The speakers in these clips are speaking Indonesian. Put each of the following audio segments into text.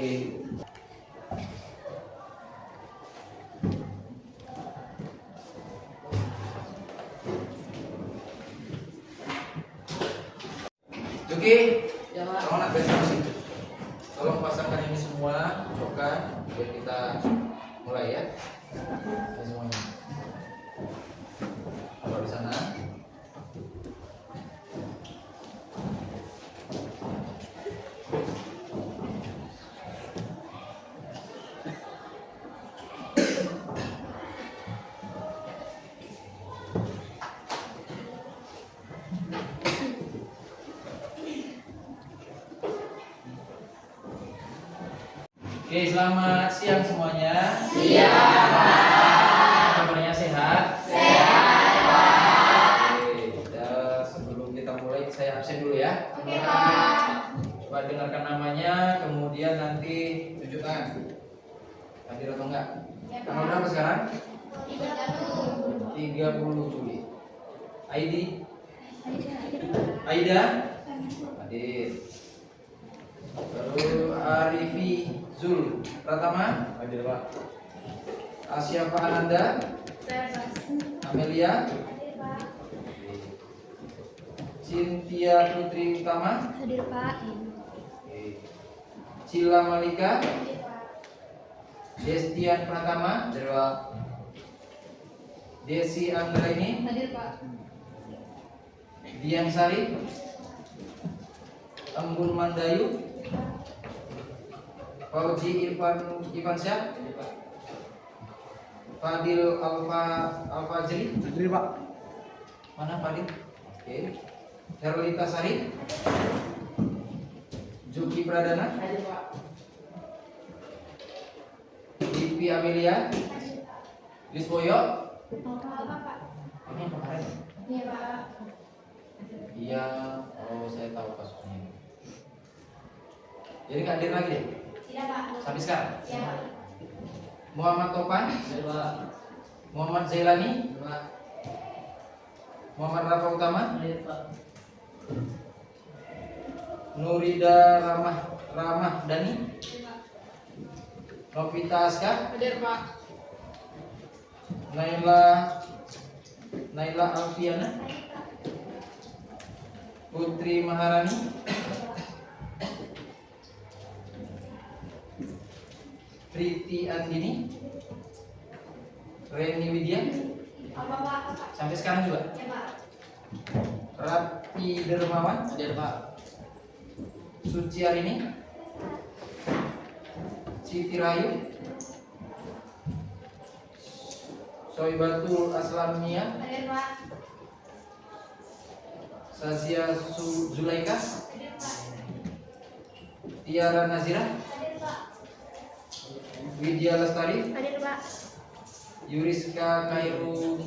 Oke, tolong nak tolong pasangkan ini semua, cokkan biar kita mulai ya. Ini semuanya. Taruh di sana. Oke, selamat siang semuanya. Siang, Pak. Kabarnya sehat? Sehat, Pak. Oke, dan sebelum kita mulai saya absen dulu ya. Oke, Pak. Coba dengarkan namanya, kemudian nanti tunjukkan hadir atau enggak. Ya, Pak. Tanggal berapa sekarang? 30. 30 Juli. ID? Aida? Hadir. Lalu Arifi Zul Pratama? Hadir, Pak. Asyafa Ananda? Amelia? Hadir, Pak. Cynthia Putri Utama? Hadir, Pak. Cila Malika? Hadir, Pak. Destian Pratama? Hadir, Pak. Desi Anggraini? Hadir, Pak. Dian Sari? Embun Mandayu? Fauzi Irfansyah? Fadil Alfajri? Hadir, Pak. Mana Fadil? Oke. Herlita Sari? Juki Pradana? Hadir, Pak. Dipi Amelia? Liswoyo? Apa, Pak? Ini apa kemarin? Iya, Pak. Iya, oh saya tahu kasusnya. Jadi nggak hadir lagi deh? Tidak, Pak. Sampai sekarang? Iya, Pak. Muhammad Topan? Muhammad Zailani? Muhammad Rafa Utama? Nurida Ramah Dani? Novita Aska? Hadir, Pak. Naila Alfiana? Putri Maharani? Priti Andini? Reni Widya? Apa, Pak? Sampai sekarang juga? Ya, Pak. Rapi Dermawan? Hadir, Pak. Suci Arini? Siti Rayu? Soibatul Aslamia? Hadir, Pak. Sazia Zulaika? Hadir, Pak. Tiara Nazira? Hadir, Pak. Widya Lestari? Hadir, Pak. Yuriska Kairu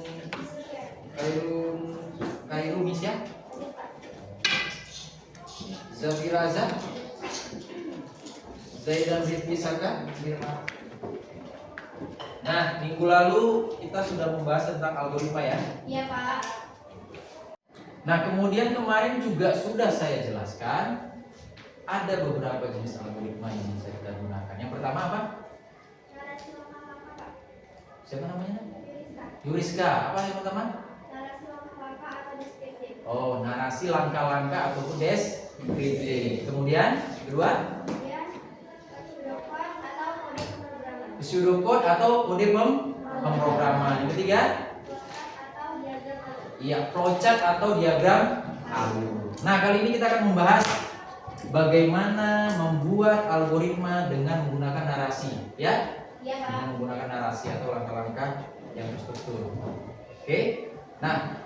Misya? Hadir, Pak. Zafira Azza? Zaidan Rizky Saka? Nah, minggu lalu kita sudah membahas tentang algoritma ya. Iya, Pak. Nah, kemudian kemarin juga sudah saya jelaskan ada beberapa jenis algoritma yang bisa kita gunakan. Yang pertama apa? Narasi langkah-langkah, Pak. Siapa namanya? Yuriska. Yuriska. Apa yang pertama? Narasi langkah-langkah atau deskriptif. Oh, narasi langkah-langkah ataupun deskriptif. Kemudian kedua, Kemudian pseudocode atau kode pemrograman. pseudocode atau kode pemrograman. Yang ketiga, Flowchart atau diagram alur. iya, flowchart atau diagram alur. Nah, kali ini kita akan membahas bagaimana membuat algoritma dengan menggunakan narasi, ya? Iya, Pak. Dengan menggunakan narasi atau langkah-langkah yang terstruktur. Oke. Nah,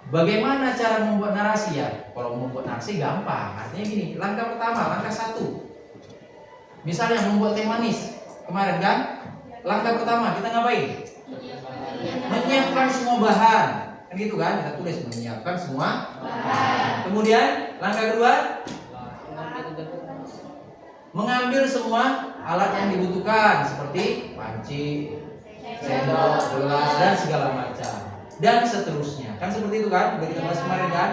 bagaimana cara membuat narasi ya? Kalau membuat narasi gampang. Artinya gini, langkah pertama, langkah 1. Misalnya membuat teh manis. Kemarin kan? Langkah pertama kita ngapain? Menyiapkan semua bahan. Kan gitu kan? Kita tulis menyiapkan semua bahan. Kemudian langkah kedua, mengambil semua alat yang dibutuhkan seperti panci, sendok, gelas dan segala macam dan seterusnya. Kan seperti itu kan? Udah kita bahas kemarin kan?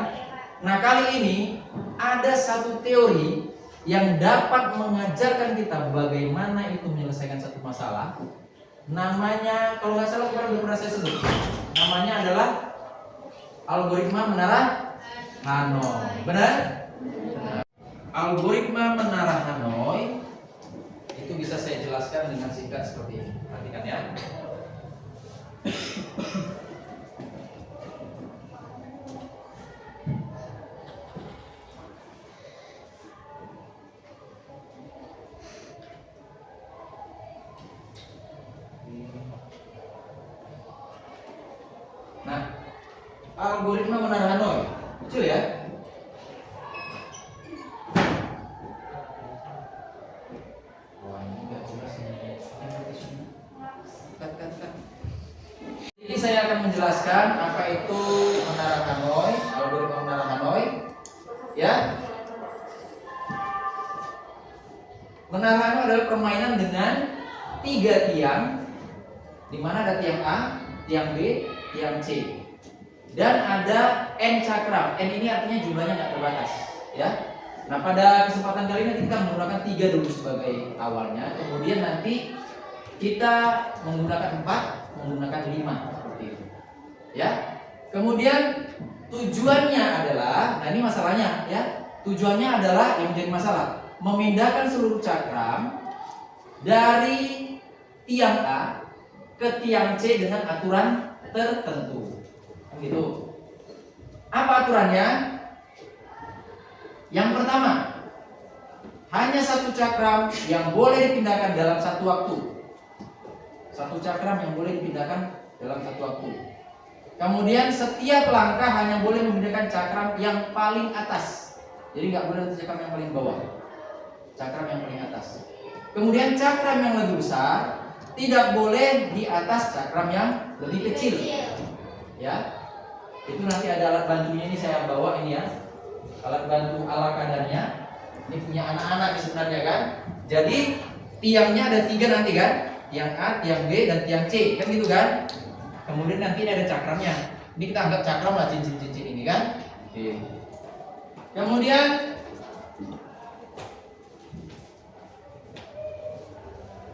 Nah, kali ini ada satu teori yang dapat mengajarkan kita bagaimana itu menyelesaikan satu masalah. Namanya, kalau nggak salah kemarin pernah saya sebut, namanya adalah algoritma menara Hanoi. Benar? Algoritma menara Hanoi itu bisa saya jelaskan dengan singkat seperti ini. Perhatikan ya. Nah, algoritma menara Hanoi, kecil ya. Wah, ini nggak jelas ini. Cut. Jadi saya akan menjelaskan apa itu menara Hanoi, algoritma menara Hanoi, ya. Menara Hanoi adalah permainan dengan 3 tiang, di mana ada tiang A, tiang B, tiang C, dan ada N cakram. N ini artinya jumlahnya nggak terbatas, ya. Nah, pada kesempatan kali ini kita menggunakan 3 dulu sebagai awalnya, kemudian nanti kita menggunakan 4, menggunakan 5 seperti itu, ya. Kemudian tujuannya adalah, nah ini masalahnya, ya. Tujuannya adalah yang menjadi masalah, memindahkan seluruh cakram dari tiang A ke tiang C dengan aturan tertentu. Gitu. Apa aturannya? Yang pertama, hanya satu cakram yang boleh dipindahkan dalam satu waktu. Satu cakram yang boleh dipindahkan dalam satu waktu. Kemudian setiap langkah hanya boleh memindahkan cakram yang paling atas. Jadi nggak boleh cakram yang paling bawah. Cakram yang paling atas. Kemudian cakram yang lebih besar tidak boleh di atas cakram yang lebih kecil. Ya. Itu nanti ada alat bantunya, ini saya bawa ini ya. Alat bantu ala kadarnya. Ini punya anak-anak sebenarnya kan. Jadi tiangnya ada 3 nanti kan. Tiang A, tiang B, dan tiang C, kan gitu kan. Kemudian nanti ini ada cakramnya. Ini kita anggap cakram lah, cincin-cincin ini kan. Oke. Kemudian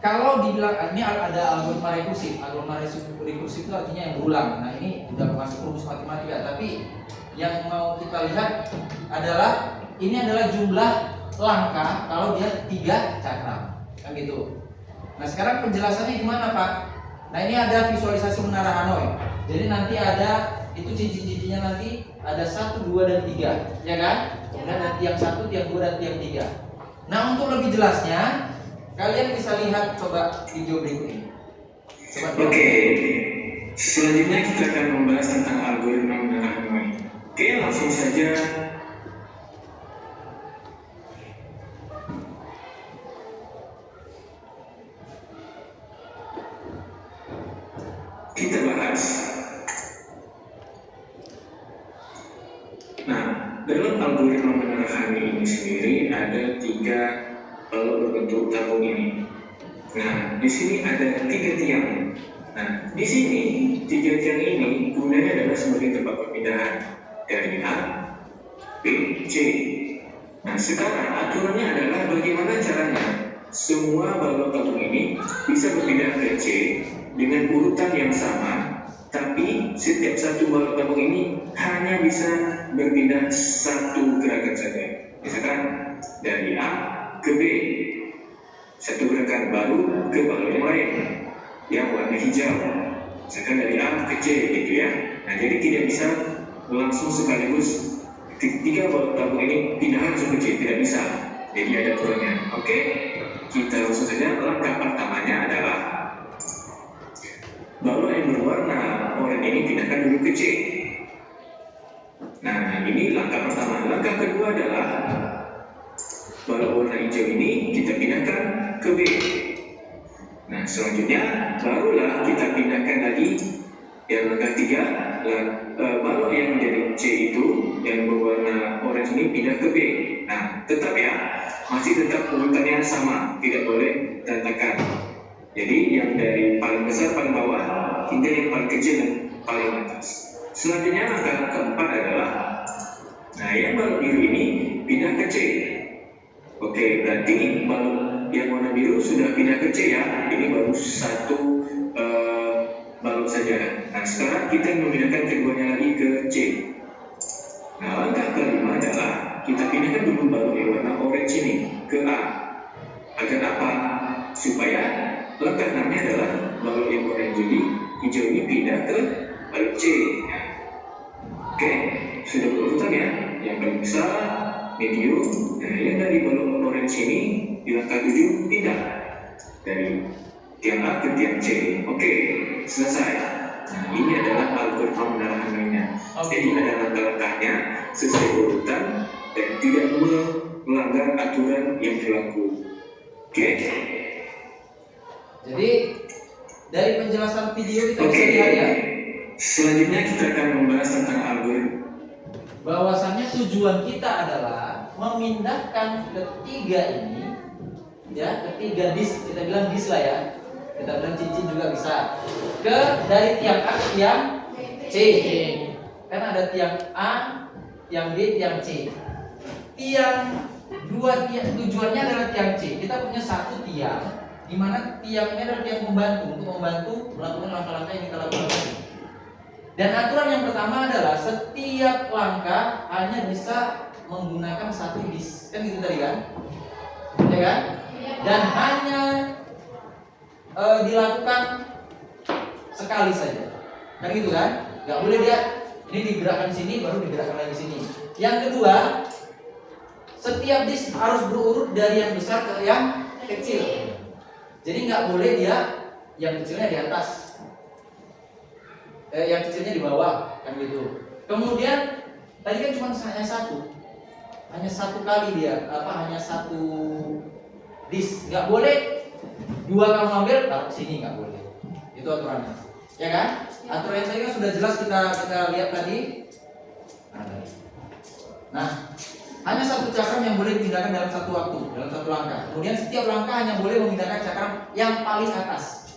kalau dibilang ini ada algoritma rekursif. Algoritma rekursif itu artinya yang berulang. Nah, ini udah masuk rumus matematika, tapi yang mau kita lihat adalah ini adalah jumlah langkah kalau dia 3 cakram. Kan gitu. Nah, sekarang penjelasannya gimana, Pak? Nah, ini ada visualisasi menara Hanoi. Jadi nanti ada itu cincin-cincinnya, nanti ada 1, 2, dan 3, ya kan? Kemudian ada tiang 1, tiang 2, dan tiang 3. Nah, untuk lebih jelasnya kalian bisa lihat coba video berikut ini. Oke, selanjutnya kita akan membahas tentang algoritma menara Hanoi. Oke, langsung saja. Kita bahas. Nah, dalam algoritma menara Hanoi ini sendiri ada 3 balok berbentuk tabung ini. Nah, di sini ada 3 tiang. Nah, di sini 3 tiang ini gunanya adalah sebagai tempat perpindahan dari A, B, C. Nah, sekarang aturannya adalah bagaimana caranya semua balok tabung ini bisa berpindah ke C dengan urutan yang sama, tapi setiap satu balok tabung ini hanya bisa berpindah 1 gerakan saja. Misalkan dari A ke B, 1 gerakan baru ke balok yang lain yang warna hijau, misalkan dari A ke C gitu ya. Nah, jadi tidak bisa langsung sekaligus 3 balok tabung ini pindah langsung ke C, tidak bisa. Jadi ada aturannya. Oke, kita langsung saja. Langkah pertamanya adalah balok yang berwarna oranye ini pindahkan dulu ke C. Nah, ini langkah pertama. Langkah kedua adalah balok warna hijau ini kita pindahkan ke B. Nah, selanjutnya barulah kita pindahkan lagi yang langkah 3, balok yang menjadi C itu yang berwarna orange ini pindah ke B. Nah, tetap ya, masih tetap urutannya sama, tidak boleh berantakan. Jadi yang dari paling besar paling bawah hingga yang paling kecil dan paling atas. Selanjutnya langkah keempat adalah, nah yang balok biru ini pindah ke C. Oke, berarti balon yang warna biru sudah pindah ke C ya. Ini baru satu balon saja. Nah, sekarang kita memindahkan keduanya lagi ke C. Nah, langkah kelima adalah kita pindahkan dulu balon yang warna orange ini ke A. Agar apa? Supaya langkah 6-nya adalah balon yang orange ini, hijau ini pindah ke balon C. Oke, sudah berurutan ya. Yang paling besar, medium. Nah, yang dari balon orange ini di langkah 7 pindah dari tiang A ke tiang C. Oke, selesai. Nah, ini adalah algoritma pendarahan lainnya. Jadi ada langkah-langkahnya sesuai urutan dan tidak melanggar aturan yang berlaku. Oke. Jadi dari penjelasan video kita Oke. bisa lihat ya, Selanjutnya kita akan membahas tentang algoritma. bahwasannya tujuan kita adalah memindahkan ketiga ini, ya, ketiga disk, kita bilang disk lah ya, kita bilang cincin juga bisa, ke dari tiang A ke tiang C. Kan ada tiang A, tiang B, tiang C. Tujuannya adalah tiang C. Kita punya satu tiang, di mana tiangnya adalah tiang pembantu untuk membantu melakukan langkah-langkah yang kita lakukan tadi. Dan aturan yang pertama adalah setiap langkah hanya bisa menggunakan satu disk, kan gitu tadi kan, ya kan? Dan hanya dilakukan sekali saja, kan gitu kan? Gak boleh dia ini digerakkan sini baru digerakkan lagi sini. Yang kedua, setiap disk harus berurut dari yang besar ke yang kecil. Jadi nggak boleh dia yang kecilnya di atas, yang kecilnya di bawah, kan gitu. Kemudian tadi kan cuma hanya satu kali dia, hanya satu disk. Nggak boleh dua kamu ambil taruh sini, nggak boleh. Itu aturannya, ya kan? Aturan yang tadi kan sudah jelas kita lihat tadi. Nah, hanya satu cakram yang boleh dipindahkan dalam satu waktu, dalam satu langkah. Kemudian setiap langkah hanya boleh memindahkan cakram yang paling atas.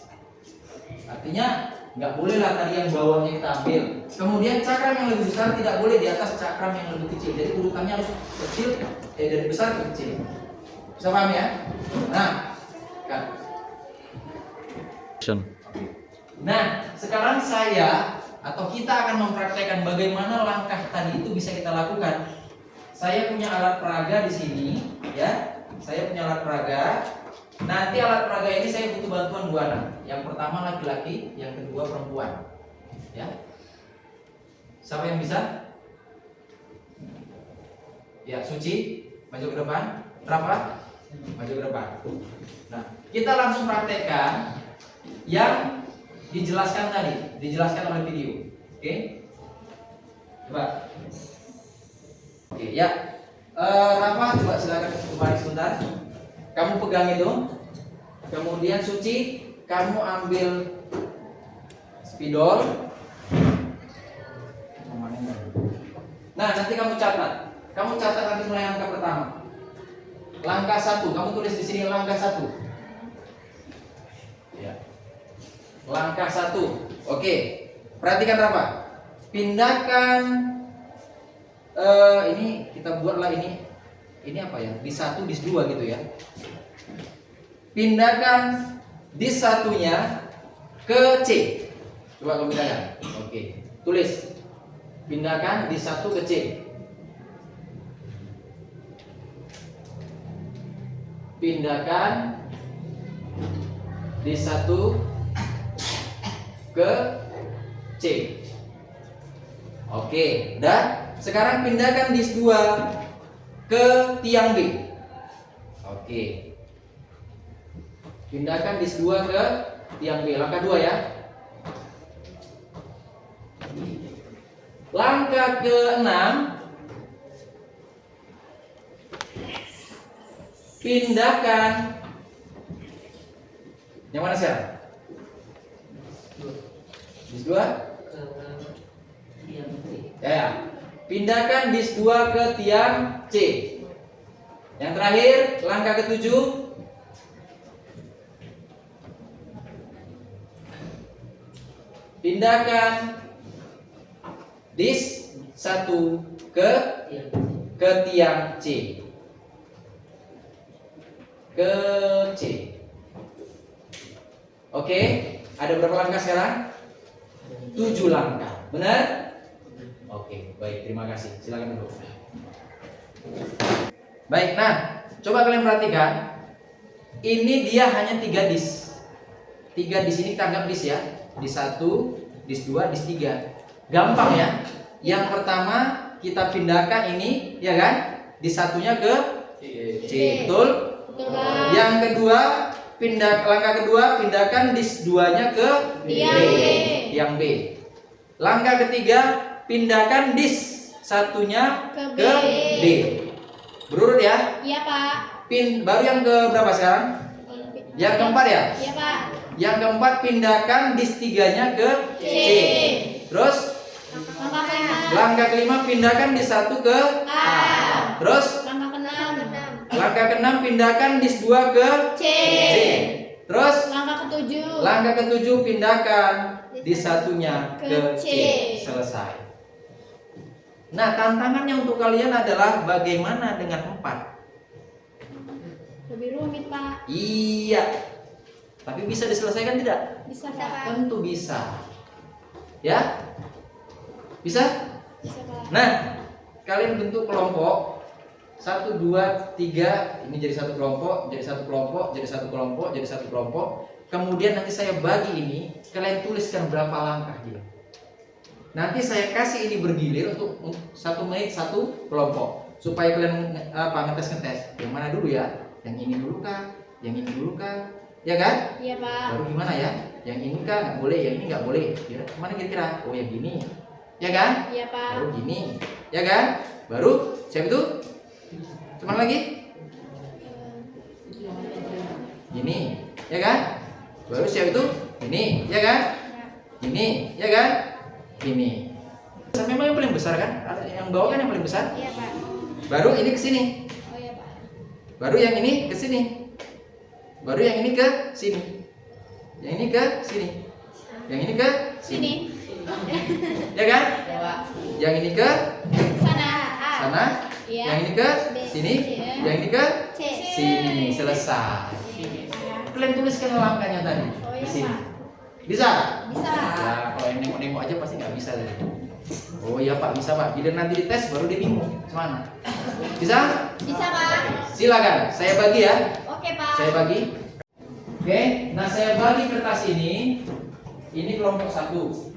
Artinya nggak boleh lah tadi yang bawahnya kita ambil. Kemudian cakram yang lebih besar tidak boleh di atas cakram yang lebih kecil. Jadi urutannya harus kecil, dari besar ke kecil. Bisa paham ya? Nah, kan. Nah, sekarang saya atau kita akan mempraktekkan bagaimana langkah tadi itu bisa kita lakukan. Saya punya alat peraga di sini, ya. Saya punya alat peraga. Nanti alat peraga ini saya butuh bantuan dua anak. Yang pertama laki-laki, yang kedua perempuan. Ya. Siapa yang bisa? Ya, Suci, maju ke depan. Rafa, maju ke depan. Nah, kita langsung praktekkan yang dijelaskan tadi, dijelaskan oleh video. Oke? Coba. Oke, ya. Rafa, coba silakan kembali sebentar. Kamu pegang itu. Kemudian Suci, kamu ambil spidol. Nah, nanti kamu catat. Kamu catat nanti mulai langkah pertama. Langkah 1, kamu tulis di sini langkah 1. Ya. Langkah 1. Oke. Perhatikan Rafa. Pindahkan ini kita buatlah ini apa ya? Dis 1, dis 2 gitu ya. Pindahkan dis satunya ke C. Coba kamu pindahkan. Oke. Tulis. Pindahkan dis 1 ke C. Pindahkan dis 1 ke C. Oke, dan sekarang pindahkan dis 2 ke tiang B. Oke. Pindahkan dis 2 ke tiang B. Langkah 2 ya. Langkah ke-6, pindahkan yang mana sekarang? Dis 2 ke tiang C. Ya. Pindahkan dis 2 ke tiang C. Yang terakhir, langkah ke-7, pindahkan dis 1 ke tiang C. ke C. Oke, ada berapa langkah sekarang? 7 langkah. Benar? Oke, baik, terima kasih. Silakan duduk. Baik, nah, coba kalian perhatikan. Ini dia hanya 3 disk. 3 disk ini kita anggap disk ya. Disk 1, disk 2, disk 3. Gampang ya. Yang pertama kita pindahkan ini, ya kan? Disk satunya ke C, betul? Betul, Pak. Yang kedua, langkah kedua pindahkan disk 2-nya ke yang B. Langkah ketiga, pindahkan disk satunya Ke ke B. D. Berurut ya? Iya, Pak. Baru yang ke berapa sekarang? Yang keempat ya? Iya, Pak. Yang keempat pindahkan disk 3-nya ke C. Terus Langkah ke-6. langkah kelima pindahkan disk 1 ke A. Terus Langkah ke-6. langkah ke-6 pindahkan disk 2 ke C. Terus Langkah ke-7. langkah ke-7 pindahkan disk satunya Ke ke C. C. Selesai. Nah, tantangannya untuk kalian adalah bagaimana dengan 4? Lebih rumit, Pak. Iya. Tapi bisa diselesaikan tidak? Bisa, Pak. Tentu bisa. Ya? Bisa? Bisa, Pak. Nah, kalian bentuk kelompok 1, 2, 3. Ini jadi satu kelompok, jadi satu kelompok, jadi satu kelompok, jadi satu kelompok. Kemudian nanti saya bagi ini, kalian tuliskan berapa langkah dia. Nanti saya kasih ini bergilir untuk 1 menit satu kelompok, supaya kalian ngetes. Yang mana dulu ya? Yang ini dulu kah? Yang ini dulu kah? Ya kan? Iya, Pak. Baru gimana ya? Yang ini kah nggak boleh, yang ini nggak boleh. Ya, mana kira-kira? Oh, yang gini. Ya kan? Iya, Pak. Baru gini. Ya kan? Baru siapa itu? Cuman lagi? Gini. Ya kan? Baru siapa itu? Ini. Ya kan? Ini. Ya kan? Ini. Memang yang paling besar kan? Yang bawah kan yang paling besar. Iya, Pak. Baru ini ke sini. Oh, iya, Pak. Baru yang ini ke sini. Baru yang ini ke sini. Yang ini ke sini. Yang ini ke Sini. Ya kan? Iya, Pak. Yang ini ke Sana. A. sana. Iya. Yang ini ke B. sini. Iya. Yang ini ke C. sini. Selesai. Kalian tuliskan langkahnya tadi Oh, di iya, sini. Pak. Bisa? Bisa. Ya, kalau yang nengok-nengok aja pasti nggak bisa. Oh iya Pak, bisa Pak. Bila nanti dites baru dia bingung. Gimana? Bisa? Bisa, Pak. Silakan. Saya bagi ya. Oke, Pak. Saya bagi. Oke, nah saya bagi kertas ini. Ini kelompok 1.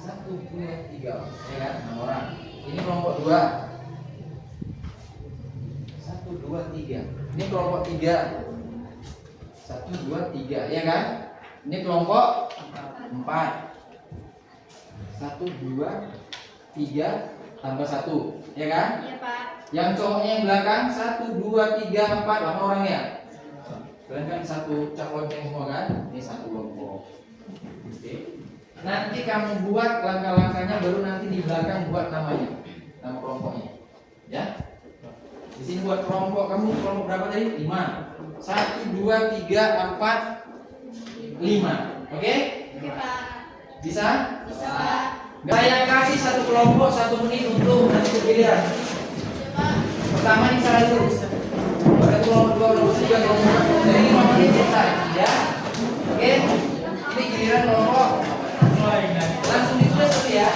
1, 2, 3. Ya kan? 6 orang. Ini kelompok 2. 1, 2, 3. Ini kelompok 3. 1, 2, 3. Ya kan? Ini kelompok 4. 1, 2, 3 tambah 1. Ya kan? Iya, Pak. Yang cowoknya yang belakang 1, 2, 3, 4 8 orang ya. Kalian kan satu cak-lonceng semua kan? Ini satu kelompok. Oke. Nanti kamu buat langkah-langkahnya, baru nanti di belakang buat namanya, nama kelompoknya. Ya. Di sini buat kelompok kamu, kelompok berapa tadi? 5. 1, 2, 3, 4, 5. Oke? Oke, Pak. Bisa? Bisa, Pak. Saya kasih satu kelompok 1 menit untuk nanti giliran. Pak. Pertama ini salah dulu. Pada kelompok 2, kelompok 3, kelompok 4. Dari 5 menit selesai. Ya. Oke? Ini giliran kelompok. Langsung ditulis dulu ya.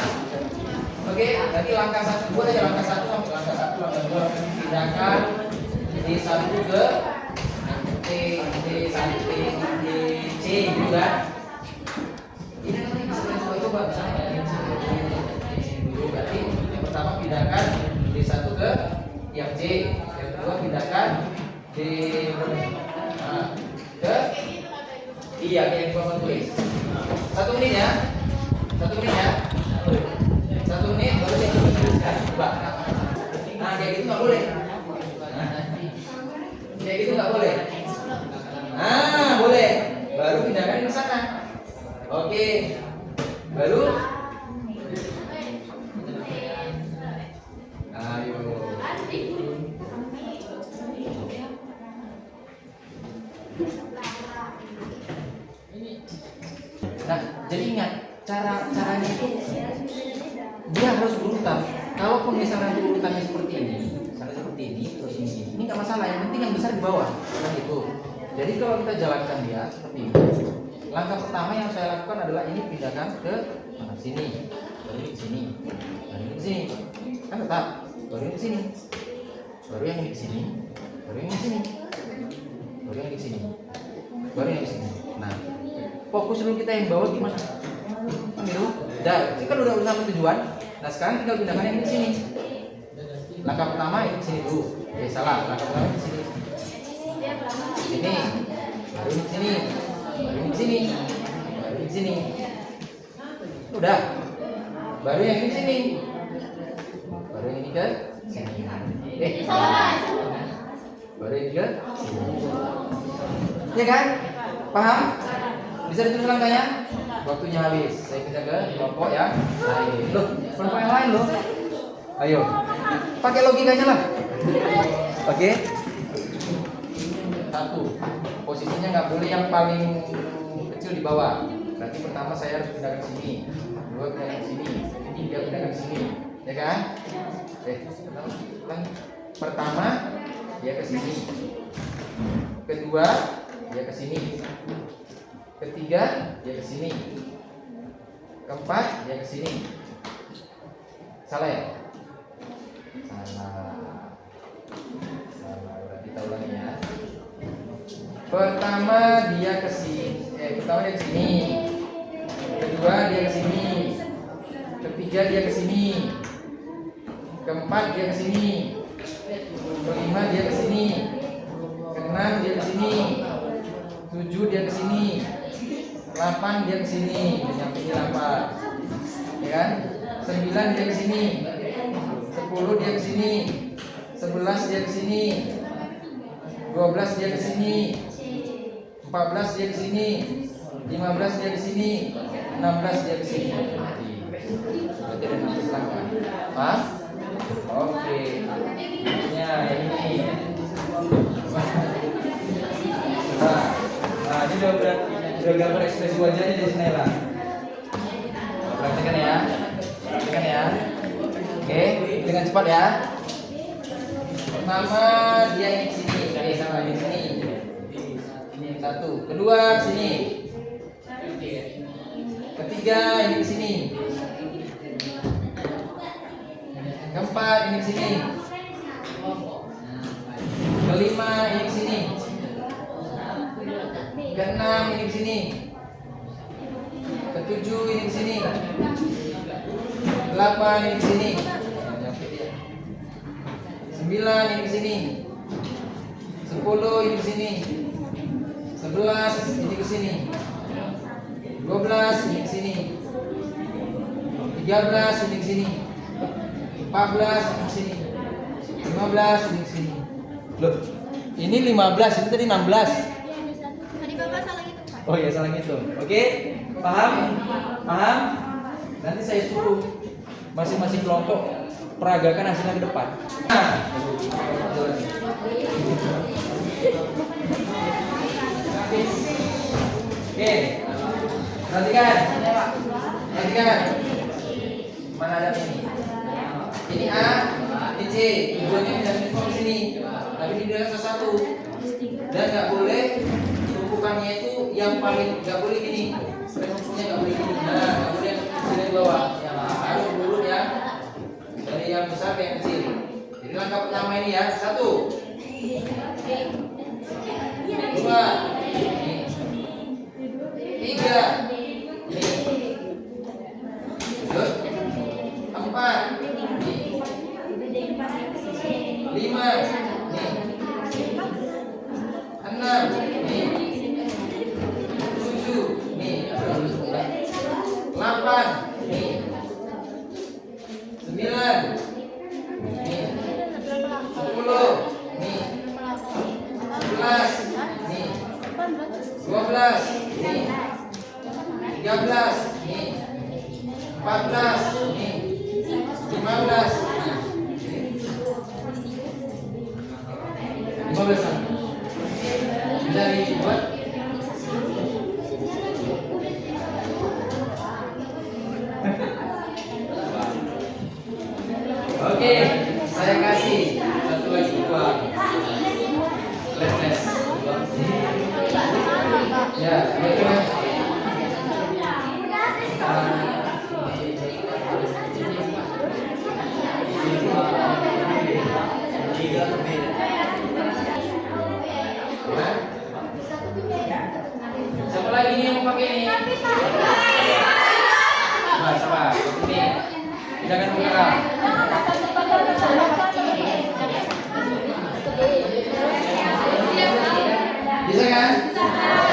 Oke, nanti langkah 1 buat aja langkah 1 sampai langkah 1, langkah 2 pindahkan D1 ke D1 C juga. Ini nanti bisa coba misalnya dulu berarti yang pertama pindahkan D1 ke yang C, yang kedua pindahkan ke iya yang Bapak tulis. 1 menit ya. 1 menit ya. 1 menit baru saya tuliskan. Coba. Nah, kayak gitu nggak boleh. Kayak gitu nggak boleh. Nah, boleh. Baru pindahkan ke sana. Oke. Baru. Ayo. Nah, jadi ingat caranya itu dia harus berurutan. Kalaupun misalnya urutannya seperti ini, misalnya seperti seperti ini, terus ini nggak masalah. Yang penting yang besar di bawah, kan gitu. Jadi kalau kita jalankan dia seperti ini, langkah pertama yang saya lakukan adalah ini pindahkan ke sini, baru ini ke sini, baru ini ke sini, kan tetap, baru ini ke sini, baru yang ini ke sini, baru yang ini ke sini, baru yang ini ke sini, baru yang ini ke sini. Nah, fokus dulu kita yang bawah gimana? Kan gitu. Ini kan udah sampai tujuan. Nah sekarang tinggal pindahkan yang ini ke sini. Langkah pertama ini ke sini dulu. Salah. Langkah pertama ini ke sini. Ini, baru ini ke sini, baru ini ke sini, baru ini ke sini. Udah. Baru yang ini ke sini. Baru yang ini ke sini. Baru yang ini ke sini. Ya kan? Paham? Bisa ditulis langkahnya? Waktunya habis. Saya pindah ke kelompok yang lain. Loh, kelompok yang lain loh. Ayo, pakai logikanya lah. Oke. Satu, posisinya nggak boleh yang paling kecil di bawah. Berarti pertama saya harus pindah ke sini, kedua pindah ke sini, ketiga pindah ke sini, ya kan? Pertama dia ke sini, kedua dia ke sini, ketiga dia ke sini, keempat dia ke sini. Salah ya? Salah. Berarti kita ulangi ya. Pertama dia ke sini, pertama dia ke sini, kedua dia ke sini, ketiga dia ke sini, keempat dia ke sini, kelima dia ke sini, keenam dia ke sini, 7 dia ke sini, 8 dia ke sini, nyampe di 8, ya kan? 9 dia ke sini, 10 dia ke sini, 11 dia ke sini, 12 dia ke sini, 14 dia ke sini, 15 dia ke sini, 16 dia ke sini. Berarti ada 16 langkah. Paham? Oke. Ya, yang ini. Nah, ini udah gambar ekspresi wajahnya di sini lah. Perhatikan ya. Perhatikan ya. Oke, dengan cepat ya. Pertama dia ini ke sini, sama di sini. Ini satu, kedua sini. Ketiga ini ke sini. Keempat ini ke sini. Kelima ini ke sini. Keenam ini ke sini. Ketujuh ini ke sini. 8 ini ke sini. 9 ini ke sini. 10 ini ke sini. 11 ini ke sini. 12 ini ke sini. 13 ini ke sini. 14 ini ke sini. 15 ini ke sini. Loh, ini 15, itu tadi 16. Tadi Bapak salah gitu, Pak. Oh iya, salah gitu. Oke, paham? Paham? Nanti saya suruh masing-masing kelompok peragakan hasilnya ke depan. Nah, oke, perhatikan. Perhatikan. Mana ada ini? Ini A, ini C. Tujuannya tidak semua di sini, tapi di dalam satu. Dan nggak boleh tumpukannya itu yang paling nggak boleh gini. Tumpukannya nggak boleh gini. Nah, nggak boleh sini di bawah. Harus urut ya. Dari yang besar ke yang kecil. Jadi langkah pertama ini ya, 1, 2, 3, 4, 5, 6, 7, 8, 9, 10, 11, 12, 13, 14, 15, 15 bisa dibuat. Oke, saya kasih satu lagi. Ya, itu kan. Siapa lagi nih yang mau pakai ini? Nah, siapa? Ini. Jangan buka. Bisa kan?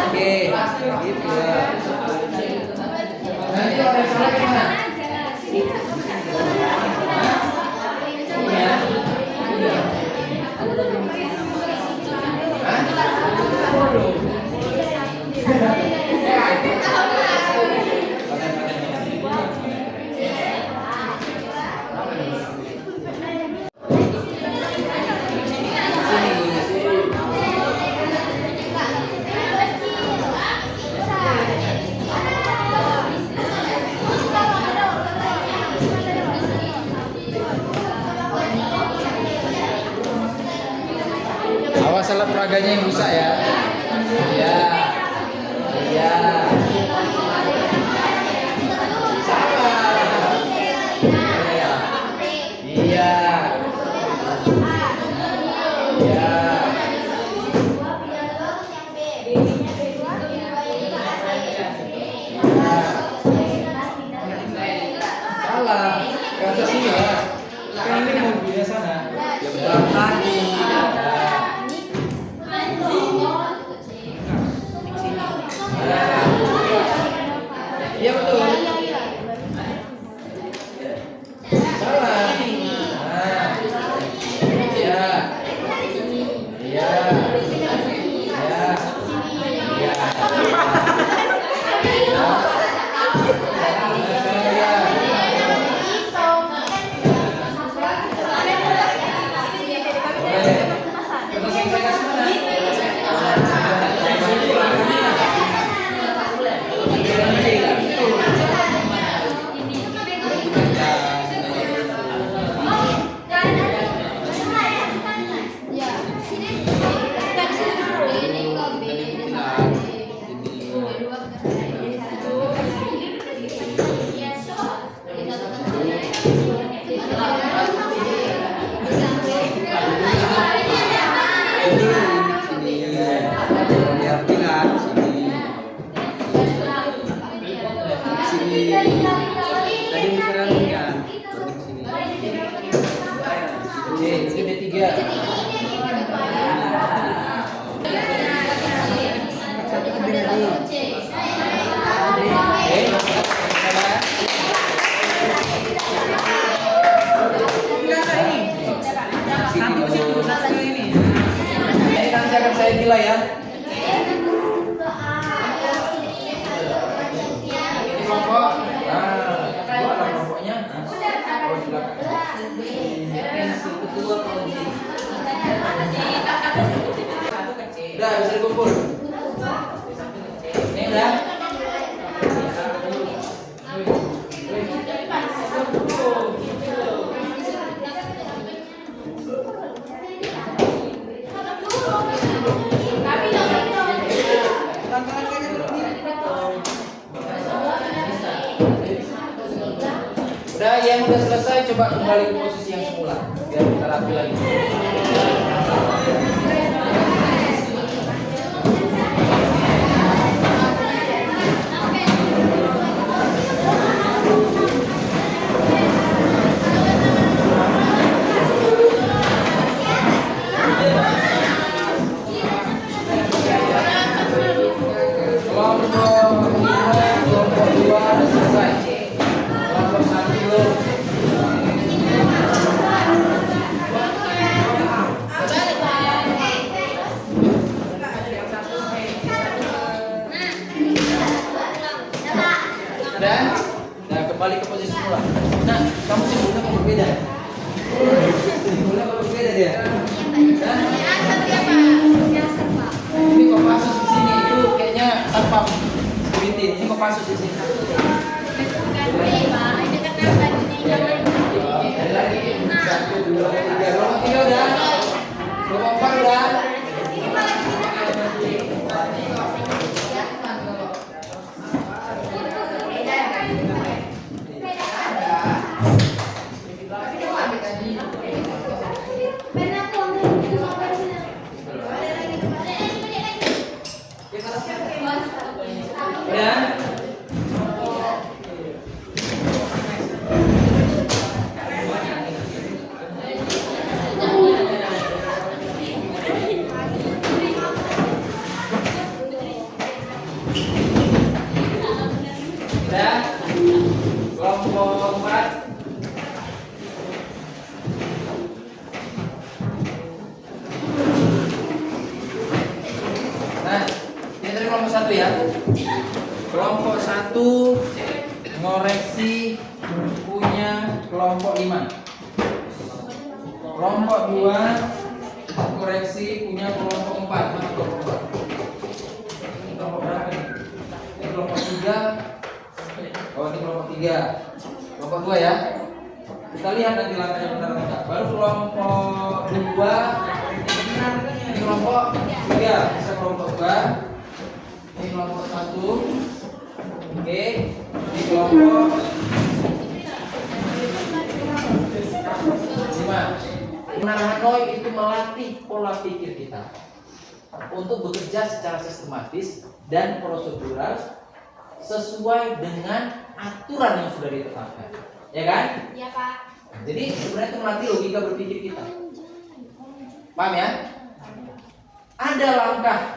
Oke, gitu ya. Nanti orang yang salah gimana? Iya. Awas salah peraganya yang rusak ya. Iya. Iya. Salah. Iya. Iya. Iya. Salah. Ke atas sini ya. Kan ini mobilnya sana. Ya belakang tadi. Iya betul. Salah. Nah. Iya. Iya. Iya. Iya. Ini nanti akan saya gila ya. Ini kelompok. Nah, dua lah kelompoknya. Oh, di belakang. Udah bisa dikumpul. Ini udah. Udah, yang udah selesai coba kembali ke posisi yang semula biar kita rapi lagi. Kelompok 2 udah selesai. Kelompok 1 belum. Nah, kembali ke posisi semula. Nah, kamu simpulnya kok berbeda? Simpulnya kok berbeda dia? Ini Kopassus di sini itu kayaknya tanpa bintin. Ini Kopassus di sini. Ada lagi 1, 2, 3. Kelompok 3 udah. Kelompok 4 udah. Ya. Sudah. Kelompok 4. Nah, ini dari kelompok 1 ya. Kelompok 1 ngoreksi punya kelompok 5. Kelompok 2 koreksi punya kelompok 4. Mana kelompok 4? Ini kelompok berapa nih? Ini kelompok 3. Oh, ini kelompok 3. Kelompok 2 ya. Kita lihat nanti langkahnya benar atau enggak. Baru kelompok 2. Ini kelompok 3. Bisa kelompok 2. Ini kelompok 1. Oke. Ini kelompok 5. Menara Hanoi itu melatih pola pikir kita untuk bekerja secara sistematis dan prosedural sesuai dengan aturan yang sudah ditetapkan, ya kan? Iya, Pak. Jadi sebenarnya itu melatih logika berpikir kita. Paham ya? Ada langkah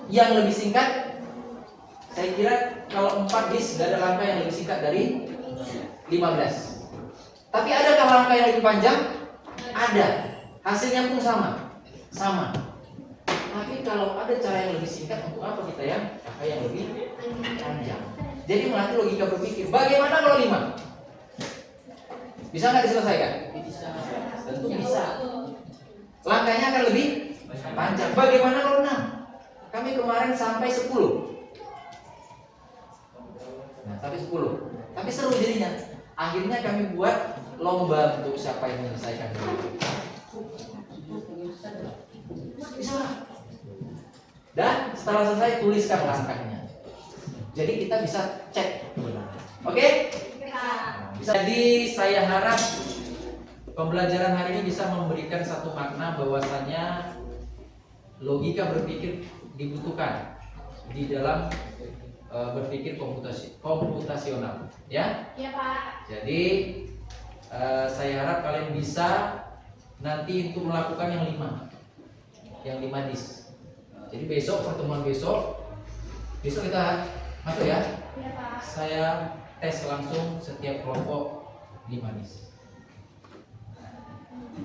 yang lebih singkat. Saya kira kalau 4 bis gak ada langkah yang lebih singkat dari 15. Tapi adakah langkah yang lebih panjang? Ada. Hasilnya pun sama. Tapi kalau ada cara yang lebih singkat, untuk apa kita yang pakai yang lebih panjang? Jadi melatih logika berpikir. Bagaimana kalau 5? Bisa nggak diselesaikan? Bisa. Tentu bisa. Langkahnya akan lebih panjang. Bagaimana kalau 6? Kami kemarin sampai 10. Nah, sampai 10. Tapi seru jadinya. Akhirnya kami buat lomba untuk siapa yang menyelesaikan dulu. Bisa. Dan setelah selesai tuliskan langkahnya. Jadi kita bisa cek. Oke? Jadi saya harap pembelajaran hari ini bisa memberikan satu makna bahwasanya logika berpikir dibutuhkan di dalam berpikir komputasional, ya? Iya, Pak. Jadi saya harap kalian bisa nanti untuk melakukan yang 5 dis. Jadi besok pertemuan besok kita masuk ya. Iya, Pak. Saya tes langsung setiap kelompok 5 dis.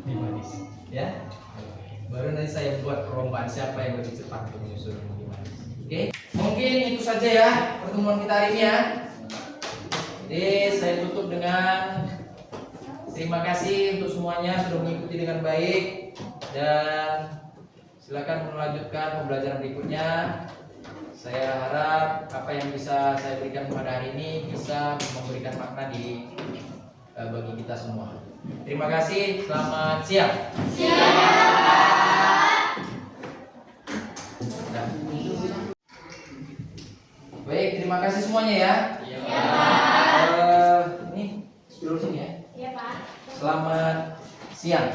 5 dis, ya. Baru nanti saya buat perlombaan siapa yang lebih cepat untuk menyusun 5 dis. Oke, mungkin itu saja ya pertemuan kita hari ini ya. Jadi saya tutup dengan terima kasih untuk semuanya sudah mengikuti dengan baik dan silakan melanjutkan pembelajaran berikutnya. Saya harap apa yang bisa saya berikan pada hari ini bisa memberikan makna bagi kita semua. Terima kasih, selamat siang. Baik, terima kasih semuanya ya. Ini dulu sini ya. Iya, Pak. Selamat siang.